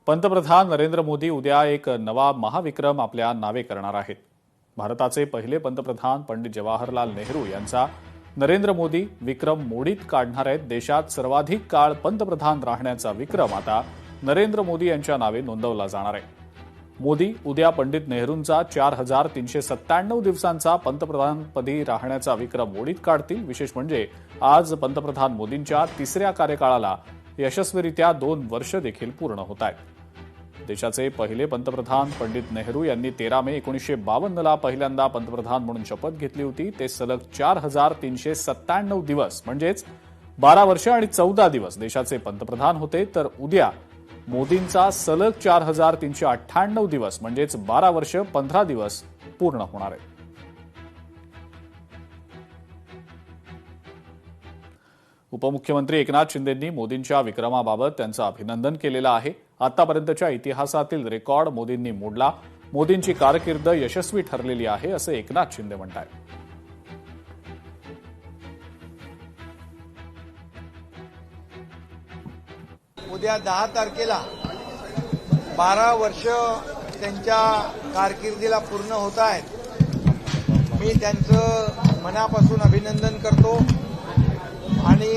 पंतप्रधान नरेंद्र मोदी उद्या एक नवा महाविक्रम आपल्या नावे करणार आहेत। भारताचे पहिले पंतप्रधान पंडित जवाहरलाल नेहरू यांचा नरेंद्र मोदी विक्रम मोडीत काढणार आहेत। देशात सर्वाधिक काळ पंतप्रधान राहण्याचा विक्रम आता नरेंद्र मोदी यांच्या नावे नोंदवला जाणार आहे। मोदी उद्या पंडित नेहरूंचा 4397 दिवसांचा पंतप्रधानपदी राहण्याचा विक्रम मोडीत काढतील। विशेष म्हणजे आज पंतप्रधान मोदींच्या तिसऱ्या कार्यकाळाला यशस्वीरित्या 2 वर्ष देखील पूर्ण होत आहेत। देशाचे पहिले पंतप्रधान पंडित नेहरू यांनी 13 मे 1952ला पहिल्यांदा पंतप्रधान म्हणून शपथ घेतली होती। ते सलग 4397 दिवस म्हणजेच 12 वर्ष आणि 14 दिवस देशाचे पंतप्रधान होते। तर उद्या मोदींचा सलग 4398 दिवस म्हणजेच 12 वर्ष 15 दिवस पूर्ण होणार आहे। उपमुख्यमंत्री एकनाथ शिंदेंनी मोदींच्या विक्रमाबाबत त्यांचं अभिनंदन केलेलं आहे। आतापर्यंतच्या इतिहासातील रेकॉर्ड मोदींनी मोडला। मोदींची कारकीर्द यशस्वी ठरलेली आहे असं एकनाथ शिंदे म्हणतात। उद्या 10 तारखेला 12 वर्ष त्यांच्या कारकिर्दीला पूर्ण होत आहेत। मी त्यांचं मनापासून अभिनंदन करतो आणि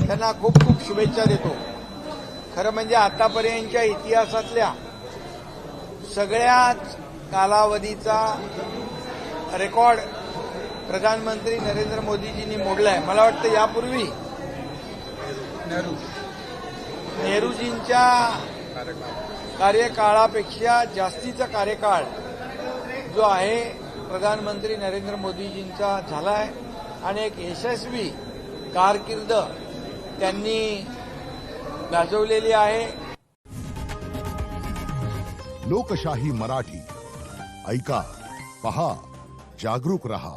त्यांना खूप खूप शुभेच्छा देतो। खरं म्हणजे आतापर्यंतच्या इतिहासातल्या सगळ्याच कालावधीचा रेकॉर्ड प्रधानमंत्री नरेंद्र मोदीजींनी मोडलाय। मला वाटतं यापूर्वी नेहरूजींच्या कार्यकाळापेक्षा जास्तीचा कार्यकाळ जो आहे प्रधानमंत्री नरेंद्र मोदीजींचा झालाय आणि एक यशस्वी कारकीर्द त्यांनी गाजवलेली आहे। लोकशाही मराठी ऐका, पहा, जागरूक रहा।